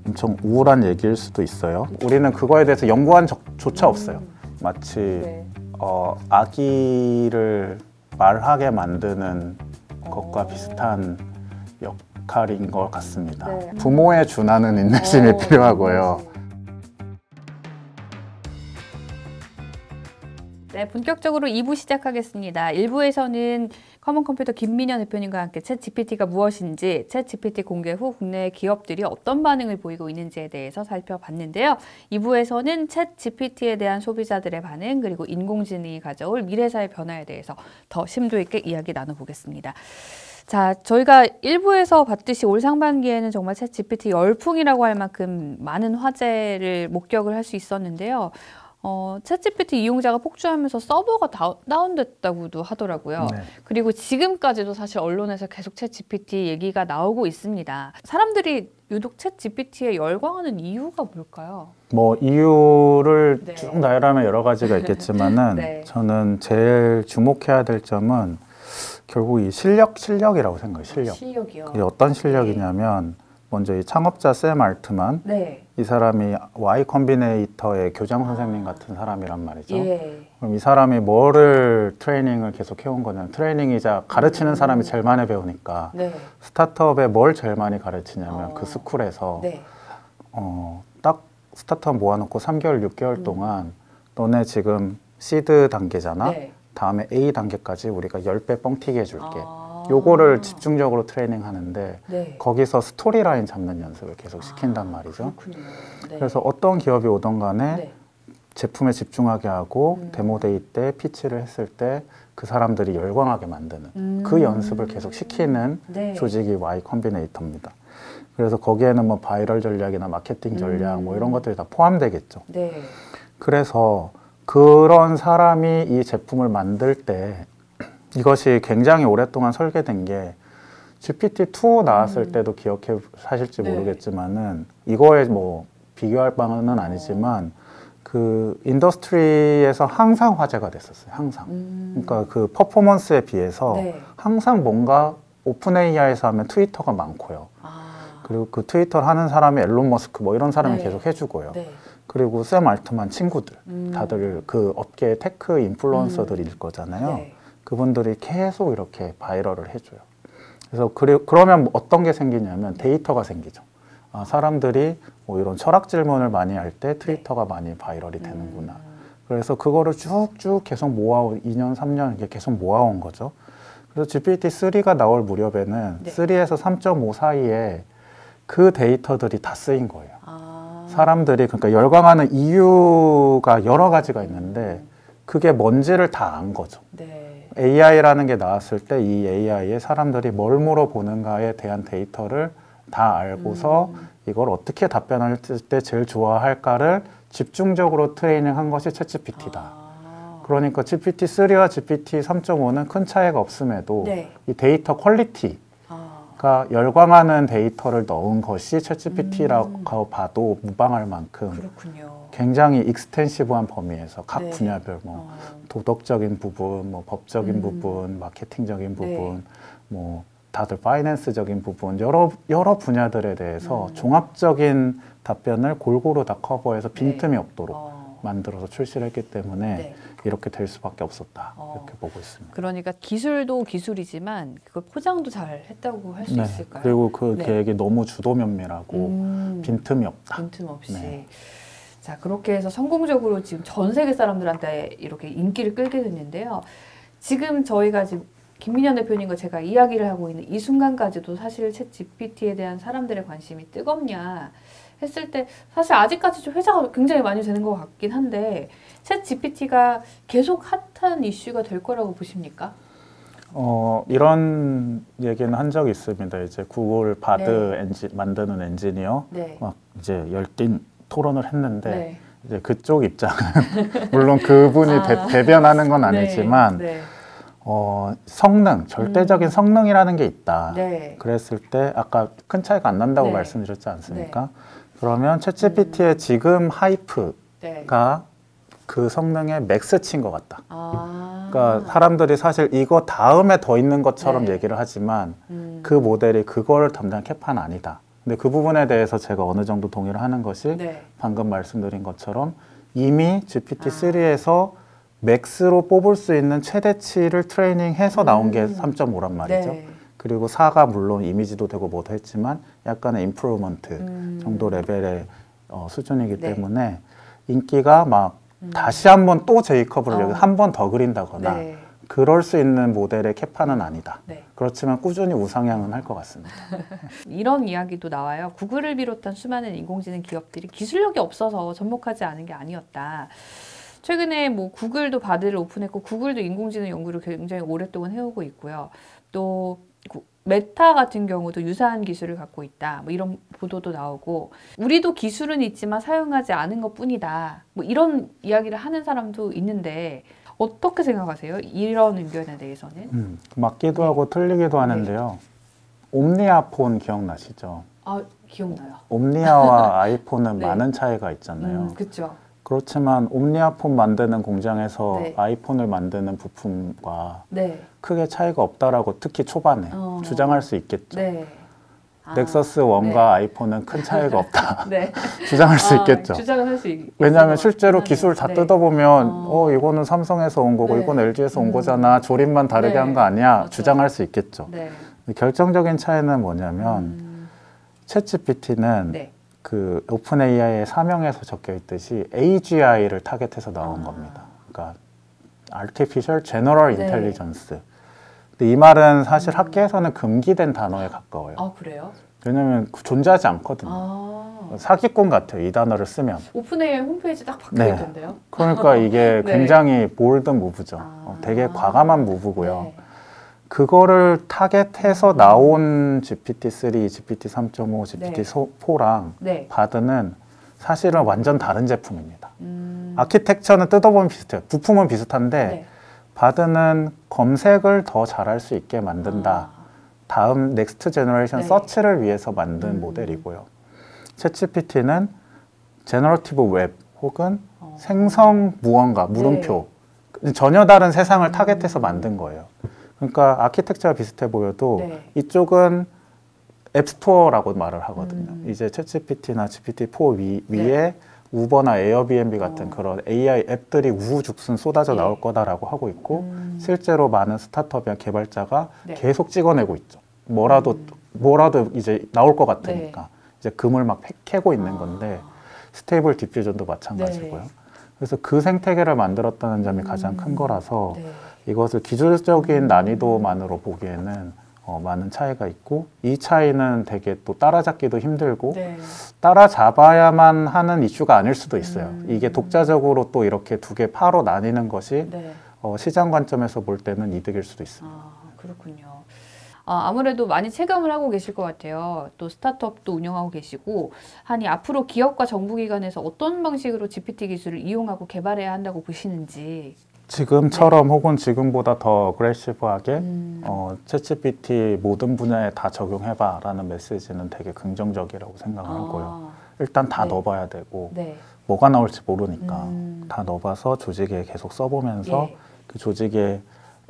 엄청 우울한 얘기일 수도 있어요. 우리는 그거에 대해서 연구한 적조차 없어요. 마치 네. 아기를 말하게 만드는 것과 비슷한 역할인 것 같습니다. 네. 부모의 준하는 인내심이 필요하고요. 네, 본격적으로 2부 시작하겠습니다. 1부에서는 커먼컴퓨터 김민현 대표님과 함께 챗GPT가 무엇인지, 챗GPT 공개 후 국내 기업들이 어떤 반응을 보이고 있는지에 대해서 살펴봤는데요. 2부에서는 챗GPT에 대한 소비자들의 반응, 그리고 인공지능이 가져올 미래사회 변화에 대해서 더 심도 있게 이야기 나눠보겠습니다. 자, 저희가 1부에서 봤듯이 올 상반기에는 정말 챗GPT 열풍이라고 할 만큼 많은 화제를 목격을 할 수 있었는데요. 챗GPT 이용자가 폭주하면서 서버가 다운됐다고도 하더라고요. 네. 그리고 지금까지도 사실 언론에서 계속 챗GPT 얘기가 나오고 있습니다. 사람들이 유독 챗GPT에 열광하는 이유가 뭘까요? 뭐 이유를 네. 쭉 나열하면 여러 가지가 있겠지만은 네. 저는 제일 주목해야 될 점은 결국 이 실력이라고 생각해요. 실력이요. 그게 어떤 실력이냐면 먼저 이 창업자 샘 알트만, 네. 이 사람이 Y 컴비네이터의 교장 선생님 같은 사람이란 말이죠. 예. 그럼 이 사람이 뭐를 트레이닝을 계속 해온 거냐면, 트레이닝이자 가르치는 사람이 제일 많이 배우니까 네. 스타트업에 뭘 제일 많이 가르치냐면 그 스쿨에서 네. 딱 스타트업 모아놓고 3개월, 6개월 동안 너네 지금 시드 단계잖아. 네. 다음에 A 단계까지 우리가 10배 뻥튀기 해줄게. 요거를 집중적으로 트레이닝 하는데 네. 거기서 스토리라인 잡는 연습을 계속 시킨단 말이죠. 그렇군요. 네. 그래서 어떤 기업이 오던 간에 네. 제품에 집중하게 하고 데모데이 때 피치를 했을 때 그 사람들이 열광하게 만드는 그 연습을 계속 시키는 네. 조직이 Y 컴비네이터입니다. 그래서 거기에는 뭐 바이럴 전략이나 마케팅 전략 뭐 이런 것들이 다 포함되겠죠. 네. 그래서 그런 사람이 이 제품을 만들 때 이것이 굉장히 오랫동안 설계된 게 GPT-2 나왔을 때도 기억해 사실지 네. 모르겠지만은 이거에 뭐 비교할 바는 아니지만 그 인더스트리에서 항상 화제가 됐었어요. 항상. 그러니까 그 퍼포먼스에 비해서 네. 항상 뭔가 오픈 AI에서 하면 트위터가 많고요. 그리고 그 트위터를 하는 사람이 앨런 머스크 뭐 이런 사람이 네. 계속 해주고요. 네. 그리고 샘 알트만 친구들 다들 그 업계의 테크 인플루언서들일 거잖아요. 네. 그분들이 계속 이렇게 바이럴을 해줘요. 그래서 그러면 어떤 게 생기냐면 데이터가 생기죠. 아, 사람들이 뭐 이런 철학 질문을 많이 할 때 트위터가 많이 바이럴이 되는구나. 그래서 그거를 쭉쭉 계속 모아온 2년, 3년 이렇게 계속 모아온 거죠. 그래서 GPT-3가 나올 무렵에는 네. 3에서 3.5 사이에 그 데이터들이 다 쓰인 거예요. 사람들이 그러니까 열광하는 이유가 여러 가지가 있는데 그게 뭔지를 다 안 거죠. 네. AI라는 게 나왔을 때 이 AI에 사람들이 뭘 물어보는가에 대한 데이터를 다 알고서 이걸 어떻게 답변할 때 제일 좋아할까를 집중적으로 트레이닝한 것이 챗GPT다. 그러니까 GPT-3와 GPT-3.5는 큰 차이가 없음에도 네. 이 데이터 퀄리티가 열광하는 데이터를 넣은 것이 챗GPT라고 봐도 무방할 만큼 그렇군요. 굉장히 익스텐시브한 범위에서 각 네. 분야별 뭐 도덕적인 부분, 뭐 법적인 부분, 마케팅적인 부분, 뭐 다들 파이낸스적인 부분 여러 분야들에 대해서 종합적인 답변을 골고루 다 커버해서 빈틈이 없도록 만들어서 출시를 했기 때문에 네. 이렇게 될 수밖에 없었다 이렇게 보고 있습니다. 그러니까 기술도 기술이지만 그걸 포장도 잘 했다고 할 수 네. 있을까요? 그리고 그 네. 계획이 너무 주도면밀하고 빈틈이 없다. 빈틈없이. 네. 자, 그렇게 해서 성공적으로 지금 전 세계 사람들한테 이렇게 인기를 끌게 됐는데요. 지금 저희가 지금 김민현 대표님과 제가 이야기를 하고 있는 이 순간까지도 사실 챗 GPT에 대한 사람들의 관심이 뜨겁냐 했을 때 사실 아직까지 좀 회자가 굉장히 많이 되는 것 같긴 한데 챗 GPT가 계속 핫한 이슈가 될 거라고 보십니까? 이런 얘기는 한 적이 있습니다. 이제 구글 바드 네. 엔진 만드는 엔지니어 네. 막 이제 열띤 토론을 했는데 네. 이제 그쪽 입장은 물론 그분이 대변하는 건 아니지만 네. 성능, 절대적인 성능이라는 게 있다. 네. 그랬을 때 아까 큰 차이가 안 난다고 네. 말씀드렸지 않습니까? 그러면 챗GPT의 지금 하이프가 네. 그 성능에 맥스치인 것 같다. 아. 그러니까 사람들이 사실 이거 다음에 더 있는 것처럼 네. 얘기를 하지만 그 모델이 그걸 담당한 캐파는 아니다 근데 그 부분에 대해서 제가 어느 정도 동의를 하는 것이 네. 방금 말씀드린 것처럼 이미 GPT-3에서 맥스로 뽑을 수 있는 최대치를 트레이닝해서 나온 게 3.5란 말이죠. 네. 그리고 4가 물론 이미지도 되고 뭐도 했지만 약간의 임프루먼트 정도 레벨의 수준이기 네. 때문에 인기가 막 다시 한번 또 제이컵을 여기 한 번 더 그린다거나 네. 그럴 수 있는 모델의 캐파는 아니다. 네. 그렇지만 꾸준히 우상향은 할 것 같습니다. 이런 이야기도 나와요. 구글을 비롯한 수많은 인공지능 기업들이 기술력이 없어서 접목하지 않은 게 아니었다. 최근에 뭐 구글도 바드를 오픈했고 구글도 인공지능 연구를 굉장히 오랫동안 해오고 있고요. 또 메타 같은 경우도 유사한 기술을 갖고 있다. 뭐 이런 보도도 나오고 우리도 기술은 있지만 사용하지 않은 것뿐이다. 뭐 이런 이야기를 하는 사람도 있는데 어떻게 생각하세요? 이런 의견에 대해서는? 맞기도 하고 틀리기도 하는데요. 옴니아폰 기억나시죠? 아, 기억나요. 옴니아와 아이폰은 네. 많은 차이가 있잖아요. 그렇죠. 그렇지만 옴니아폰 만드는 공장에서 네. 아이폰을 만드는 부품과 네. 크게 차이가 없다라고 특히 초반에 주장할 수 있겠죠. 네. 넥서스 1과 아이폰은 큰 차이가 없다. 네. 주장할 수 있겠죠. 주장을 할 수 있을 왜냐하면 것 실제로 같긴 기술 다 하네요. 뜯어보면 이거는 삼성에서 온 거고 네. 이건 LG에서 온 거잖아. 조립만 다르게 네. 한 거 아니야. 맞아요. 주장할 수 있겠죠. 네. 근데 결정적인 차이는 뭐냐면 챗GPT는 네. 그 오픈 AI의 사명에서 적혀 있듯이 AGI를 타겟해서 나온 겁니다. 그러니까 Artificial General 네. Intelligence. 근데 이 말은 사실 학계에서는 금기된 단어에 가까워요. 아, 그래요? 왜냐하면 존재하지 않거든요. 아. 사기꾼 같아요. 이 단어를 쓰면. 오픈 AI 홈페이지 딱 박혀 네. 있던데요. 그러니까 이게 네. 굉장히 볼드 무브죠. 아. 되게 과감한 무브고요. 네. 그거를 타겟해서 나온 GPT-3, GPT-3.5, GPT-4랑 네. 바드는 사실은 완전 다른 제품입니다. 아키텍처는 뜯어보면 비슷해요. 부품은 비슷한데 네. 바드는 검색을 더 잘할 수 있게 만든다. 다음 넥스트 제너레이션 네. 서치를 위해서 만든 모델이고요. 챗GPT는 제너러티브 웹 혹은 생성 무언가, 물음표 전혀 다른 세상을 타겟해서 만든 거예요. 그러니까 아키텍처가 비슷해 보여도 네. 이쪽은 앱스토어라고 말을 하거든요. 이제 챗GPT나 GPT-4 위에 우버나 에어비앤비 같은 그런 AI 앱들이 우후죽순 쏟아져 예. 나올 거다라고 하고 있고 실제로 많은 스타트업이나 개발자가 네. 계속 찍어내고 있죠. 뭐라도 이제 나올 것 같으니까 이제 금을 막 캐고 있는 건데 스테이블 디퓨전도 마찬가지고요. 네. 그래서 그 생태계를 만들었다는 점이 가장 큰 거라서 네. 이것을 기술적인 난이도만으로 보기에는 많은 차이가 있고 이 차이는 되게 또 따라잡기도 힘들고 네. 따라잡아야만 하는 이슈가 아닐 수도 있어요. 이게 독자적으로 또 이렇게 두 개 파로 나뉘는 것이 네. 시장 관점에서 볼 때는 이득일 수도 있습니다. 아, 그렇군요. 아무래도 많이 체감을 하고 계실 것 같아요. 또 스타트업도 운영하고 계시고 하니 앞으로 기업과 정부기관에서 어떤 방식으로 GPT 기술을 이용하고 개발해야 한다고 보시는지. 지금처럼 혹은 지금보다 더 어그레시브하게 챗GPT 모든 분야에 다 적용해봐라는 메시지는 되게 긍정적이라고 생각을 하고요. 일단 다 네. 넣어봐야 되고 네. 뭐가 나올지 모르니까 다 넣어봐서 조직에 계속 써보면서 예. 그 조직의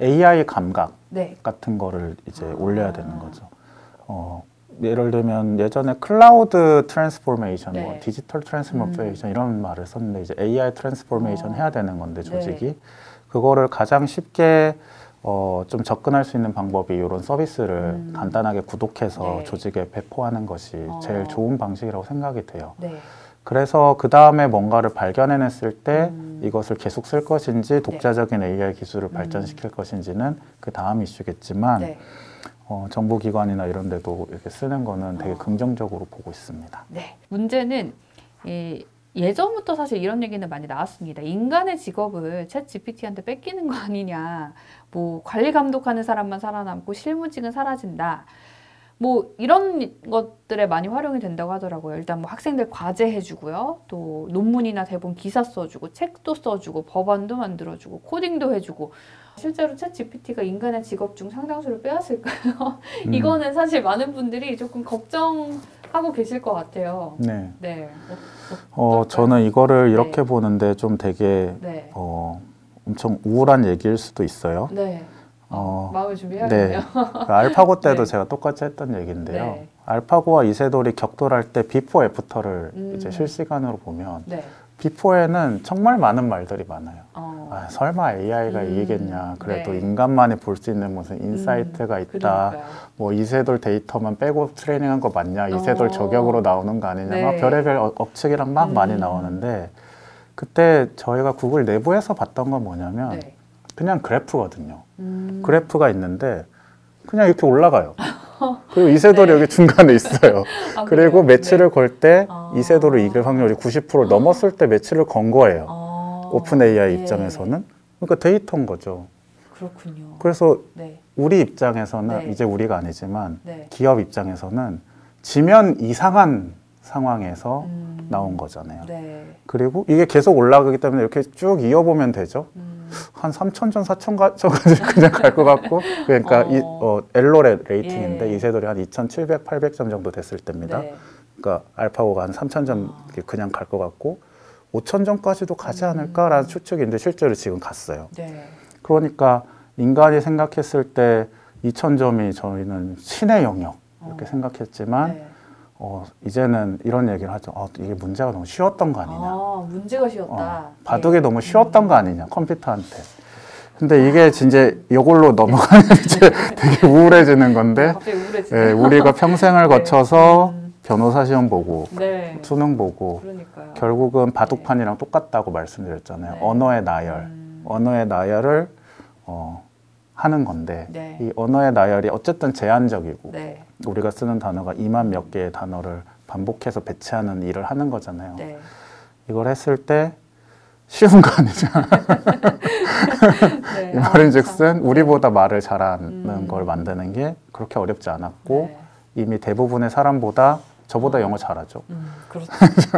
AI 감각 네. 같은 거를 이제 올려야 되는 거죠. 예를 들면 예전에 클라우드 트랜스포메이션, 네. 뭐 디지털 트랜스포메이션 이런 말을 썼는데 이제 AI 트랜스포메이션 해야 되는 건데 조직이 네. 그거를 가장 쉽게 좀 접근할 수 있는 방법이 이런 서비스를 간단하게 구독해서 네. 조직에 배포하는 것이 제일 좋은 방식이라고 생각이 돼요. 네. 그래서 그 다음에 뭔가를 발견해냈을 때 이것을 계속 쓸 것인지 독자적인 AI 기술을 발전시킬 것인지는 그 다음 이슈겠지만 네. 정부기관이나 이런 데도 이렇게 쓰는 거는 되게 긍정적으로 보고 있습니다. 네. 문제는 예전부터 사실 이런 얘기는 많이 나왔습니다. 인간의 직업을 챗 GPT한테 뺏기는 거 아니냐. 뭐 관리 감독하는 사람만 살아남고 실무직은 사라진다. 뭐 이런 것들에 많이 활용이 된다고 하더라고요. 일단 뭐 학생들 과제 해주고요. 또 논문이나 대본 기사 써주고 책도 써주고 법안도 만들어주고 코딩도 해주고 실제로 챗 GPT가 인간의 직업 중 상당수를 빼앗을까요? 이거는 사실 많은 분들이 조금 걱정하고 계실 것 같아요. 네. 네. 저는 이거를 네. 이렇게 보는데 좀 되게 네. 엄청 우울한 얘기일 수도 있어요. 네. 마음을 네. 준비해야겠네요. 알파고 때도 네. 제가 똑같이 했던 얘기인데요. 네. 알파고와 이세돌이 격돌할 때 비포 애프터를 이제 실시간으로 보면 네. 비포에는 정말 많은 말들이 많아요. 어. 설마 AI가 이기겠냐. 그래도 네. 인간만이 볼 수 있는 무슨 인사이트가 있다. 그러니까요. 뭐 이세돌 데이터만 빼고 트레이닝한 거 맞냐. 이세돌 저격으로 나오는 거 아니냐. 네. 막 별의별 억측이랑 막 많이 나오는데 그때 저희가 구글 내부에서 봤던 건 뭐냐면 네. 그냥 그래프거든요. 그래프가 있는데 그냥 이렇게 올라가요. 그리고 이세돌이 여기 중간에 있어요. 그리고 그래요? 매치를 걸 때 아. 이세돌을 이길 확률이 90%를 넘었을 때 매치를 건 거예요. 오픈 AI 예. 입장에서는. 그러니까 데이터인 거죠. 그렇군요. 그래서 네. 우리 입장에서는 네. 이제 우리가 아니지만 네. 기업 입장에서는 지면 이상한 상황에서 나온 거잖아요. 네. 그리고 이게 계속 올라가기 때문에 이렇게 쭉 이어보면 되죠. 한 3,000점, 4,000점까지 그냥 갈 것 같고 그러니까 엘로의 레이팅인데 예. 이세돌이 한 2,700, 800점 정도 됐을 때입니다. 네. 그러니까 알파고가 한 3,000점 그냥 갈 것 같고 5,000점까지도 가지 않을까라는 추측인데 실제로 지금 갔어요. 네. 그러니까 인간이 생각했을 때 2,000점이 저희는 신의 영역 이렇게 생각했지만 네. 이제는 이런 얘기를 하죠. 이게 문제가 너무 쉬웠던 거 아니냐. 문제가 쉬웠다. 바둑이 너무 쉬웠던 거 아니냐, 컴퓨터한테. 근데 이게 진짜 이걸로 넘어가면 이제 되게 우울해지는 건데, 갑자기 우울해지네. 우리가 평생을 거쳐서 변호사 시험 보고, 네. 수능 보고, 그러니까요. 결국은 바둑판이랑 똑같다고 말씀드렸잖아요. 네. 언어의 나열. 언어의 나열을 하는 건데, 네. 이 언어의 나열이 어쨌든 제한적이고, 네. 우리가 쓰는 단어가 2만 몇 개의 단어를 반복해서 배치하는 일을 하는 거잖아요. 네. 이걸 했을 때 쉬운 거 아니죠. 네. 이 말인즉슨 우리보다 말을 잘하는 걸 만드는 게 그렇게 어렵지 않았고 네. 이미 대부분의 사람보다 저보다 영어 잘하죠. 그렇죠.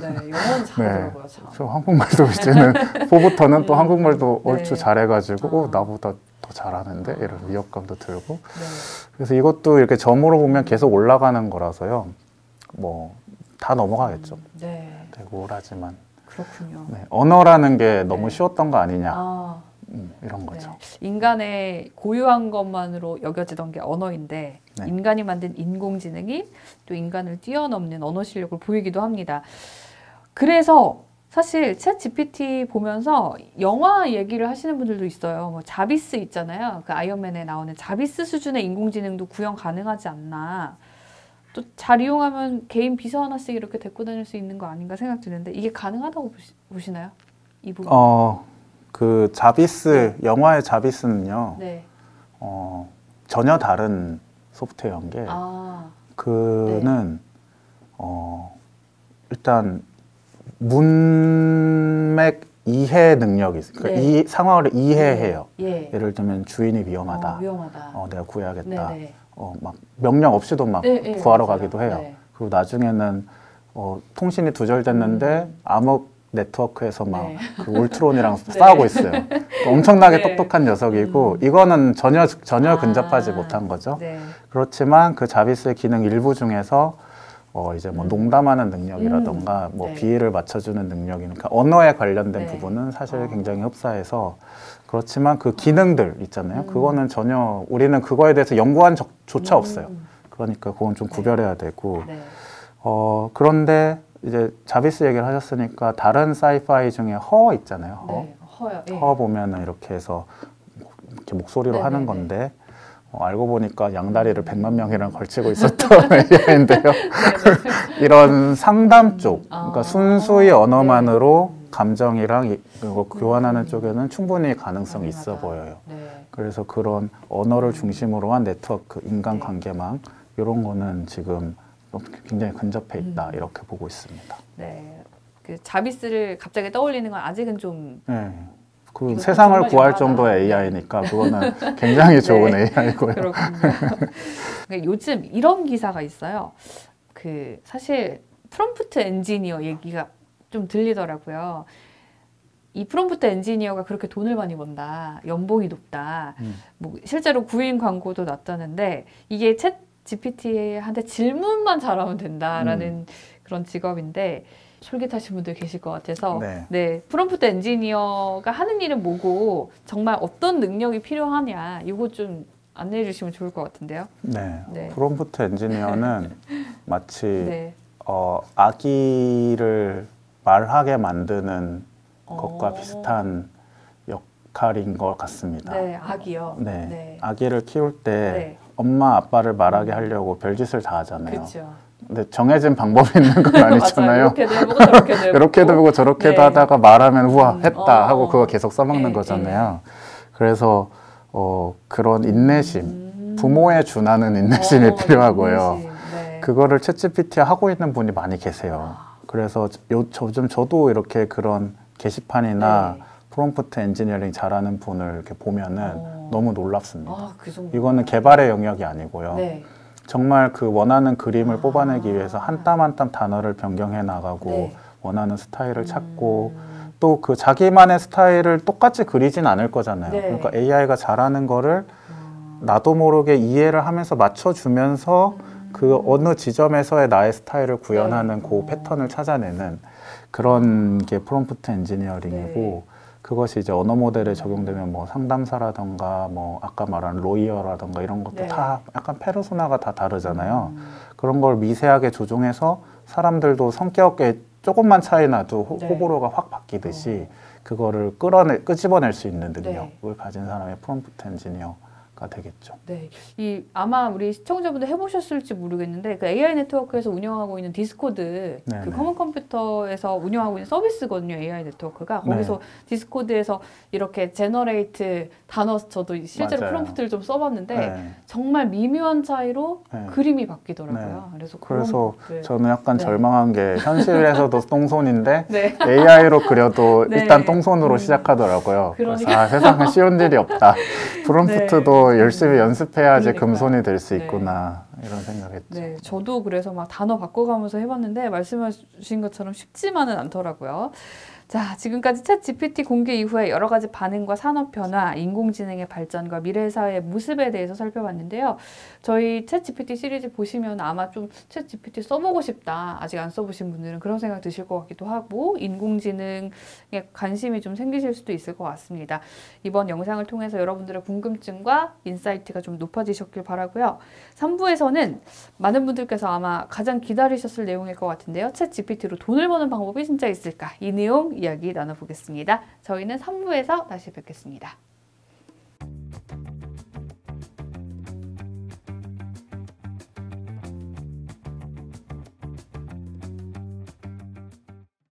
네. 영어는 잘하더라고요. 참. 저 한국말도 이제는 포부터는 또 한국말도 네. 얼추 잘해가지고 나보다 더 잘하는데 이런 위협감도 들고 네. 그래서 이것도 이렇게 점으로 보면 계속 올라가는 거라서요. 뭐 다 넘어가겠죠. 네. 되게 우울하지만 그렇군요. 네, 언어라는 게 너무 네. 쉬웠던 거 아니냐 아, 이런 거죠. 네. 인간의 고유한 것만으로 여겨지던 게 언어인데 네. 인간이 만든 인공지능이 또 인간을 뛰어넘는 언어 실력을 보이기도 합니다. 그래서 사실 챗 GPT 보면서 영화 얘기를 하시는 분들도 있어요. 뭐 자비스 있잖아요. 그 아이언맨에 나오는 자비스 수준의 인공지능도 구현 가능하지 않나. 또 잘 이용하면 개인 비서 하나씩 이렇게 데리고 다닐 수 있는 거 아닌가 생각 드는데 이게 가능하다고 보시나요? 이 부분. 그 자비스 영화의 자비스는요. 네. 전혀 다른 소프트웨어인 게 그는 일단 문맥 이해 능력이 있어요. 그러니까 이 상황을 이해해요. 예. 예를 들면 주인이 위험하다. 위험하다. 내가 구해야겠다. 네네. 막 명령 없이도 막 구하러 맞아요. 가기도 해요. 네. 그리고 나중에는 통신이 두절됐는데 암흑 네트워크에서 막 그 울트론이랑 싸우고 있어요. 엄청나게 똑똑한 녀석이고 이거는 전혀 근접하지 못한 거죠. 네. 그렇지만 그 자비스의 기능 일부 중에서 이제 뭐 농담하는 능력이라던가 뭐 비위를 맞춰주는 능력이니까 언어에 관련된 부분은 사실 굉장히 흡사해서 그렇지만 그 기능들 있잖아요. 그거는 전혀 우리는 그거에 대해서 연구한 적조차 없어요. 그러니까 그건 좀 구별해야 되고 그런데 이제 자비스 얘기를 하셨으니까 다른 사이파이 중에 허 있잖아요. 허. 네. 허요. 예. 허 보면은 이렇게 해서 이렇게 목소리로 하는 건데 알고 보니까 양다리를 100만 명이랑 걸치고 있었던 AI인데요. 이런 상담 쪽, 그러니까 순수히 언어만으로 감정이랑 이거 교환하는 쪽에는 충분히 가능성이 있어 보여요. 그래서 그런 언어를 중심으로 한 네트워크, 인간관계망 이런 거는 지금 굉장히 근접해 있다 이렇게 보고 있습니다. 네, 그 자비스를 갑자기 떠올리는 건 아직은 좀. 네. 그 세상을 구할 정도의 AI니까 그거는 굉장히 좋은 AI고요. 그렇군요. 요즘 이런 기사가 있어요. 그 사실 프롬프트 엔지니어 얘기가 좀 들리더라고요. 이 프롬프트 엔지니어가 그렇게 돈을 많이 번다, 연봉이 높다, 뭐 실제로 구인 광고도 났다는데 이게 챗 GPT한테 질문만 잘하면 된다라는 그런 직업인데. 솔깃하신 분들 계실 것 같아서 네, 프롬프트 엔지니어가 하는 일은 뭐고 정말 어떤 능력이 필요하냐 이거 좀 안내해 주시면 좋을 것 같은데요. 네. 프롬프트 엔지니어는 마치 네. 아기를 말하게 만드는 것과 어. 비슷한 역할인 것 같습니다. 네, 아기요. 네. 네. 아기를 키울 때 네. 엄마 아빠를 말하게 하려고 별짓을 다 하잖아요. 그렇죠. 근데 정해진 방법이 있는 건 아니잖아요. 맞아요. 이렇게도 해보고 저렇게도 해보고. 이렇게도 해보고 저렇게도 네. 하다가 말하면 우와 했다 하고 그거 계속 써먹는 네, 거잖아요. 그래서 그런 인내심, 부모에 준하는 인내심이 필요하고요. 인내심. 네. 그거를 챗GPT 하고 있는 분이 많이 계세요. 그래서 요즘 저도 이렇게 그런 게시판이나 네. 프롬프트 엔지니어링 잘하는 분을 이렇게 보면은 너무 놀랍습니다. 아, 그 정도. 이거는 개발의 영역이 아니고요. 네. 정말 그 원하는 그림을 뽑아내기 위해서 한 땀 한 땀 단어를 변경해 나가고 네. 원하는 스타일을 찾고 또 그 자기만의 스타일을 똑같이 그리진 않을 거잖아요. 네. 그러니까 AI가 잘하는 거를 나도 모르게 이해를 하면서 맞춰주면서 그 어느 지점에서의 나의 스타일을 구현하는 네. 그 패턴을 찾아내는 그런 게 프롬프트 엔지니어링이고 네. 그것이 이제 언어 모델에 적용되면 뭐 상담사라던가 뭐 아까 말한 로이어라던가 이런 것도 네. 다 약간 페르소나가 다 다르잖아요. 그런 걸 미세하게 조종해서 사람들도 성격에 조금만 차이 나도 네. 호불호가 확 바뀌듯이 그거를 끄집어낼 수 있는 능력을 가진 사람이 프롬프트 엔지니어가 되겠죠. 네, 아마 우리 시청자분들 해보셨을지 모르겠는데 그 AI 네트워크에서 운영하고 있는 디스코드 네네. 그 커먼 컴퓨터에서 운영하고 있는 서비스거든요. AI 네트워크가 거기서 네. 디스코드에서 이렇게 제너레이트 단어 저도 실제로 맞아요. 프롬프트를 좀 써봤는데 네. 정말 미묘한 차이로 네. 그림이 바뀌더라고요. 네. 그래서 그래서 네. 저는 약간 네. 절망한 게 현실에서도 똥손인데 네. AI로 그려도 네. 일단 똥손으로 시작하더라고요. 그러니까. 그래서 세상에 쉬운 일이 없다. 프롬프트도 열심히 연습해야지 그러니까요. 금손이 될 수 네. 있구나 이런 생각했죠. 네, 저도 그래서 막 단어 바꿔가면서 해봤는데 말씀하신 것처럼 쉽지만은 않더라고요. 자, 지금까지 챗 GPT 공개 이후에 여러 가지 반응과 산업 변화, 인공지능의 발전과 미래 사회의 모습에 대해서 살펴봤는데요. 저희 챗 GPT 시리즈 보시면 아마 좀 챗 GPT 써보고 싶다. 아직 안 써보신 분들은 그런 생각 드실 것 같기도 하고 인공지능에 관심이 좀 생기실 수도 있을 것 같습니다. 이번 영상을 통해서 여러분들의 궁금증과 인사이트가 좀 높아지셨길 바라고요. 3부에서는 많은 분들께서 아마 가장 기다리셨을 내용일 것 같은데요. 챗 GPT로 돈을 버는 방법이 진짜 있을까? 이 내용 이야기 나눠보겠습니다. 저희는 3부에서 다시 뵙겠습니다.